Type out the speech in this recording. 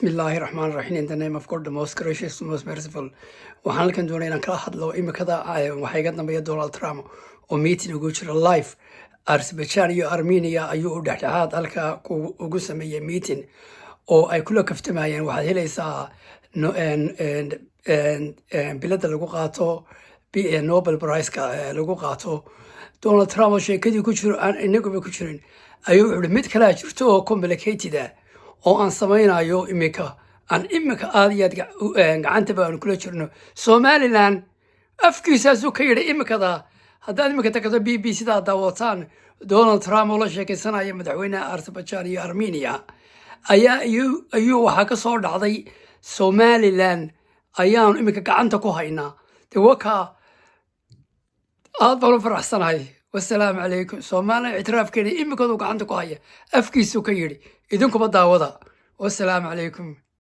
Bismillahi Rahman Rahim. In the name of God, the most gracious, the most merciful. Waxaan halkan doonay inaan kala hadlo imikada waxaa iga dambeeya Donald Trump oo meeting ugu jira live Azerbaijan iyo Armenia ayuu u dhexdhexaad halka ugu sameeyay meeting oo ay kula kaftamayeen waxaad helaysaa bilada lagu qaato Nobel Prize-ka lagu qaato Donald Trump oo sheekadii ku jiro aan inaguba ku jirin ayuu wuxuu mid kale jirto oo complicated ah oo aan samaynayo imika aad iyo aad gacanta baan kula jirno Somaliland afkiisaasu ka yidhi imikada haddaad imika tagto BBC da daawataan Donald Trump oo la sheekaysanaya madaxweynaha Azerbaijan iyo Armenia ayuu waxaa ka soo dhacday Somaliland ayaan imika gacanta ku haynaa de waka aad baan u faraxsanahay والسلام عليكم سومالي اعتراف كيني إمي كدو قعنتو كهيا أفكيسو كيري إذن كبا داودا والسلام عليكم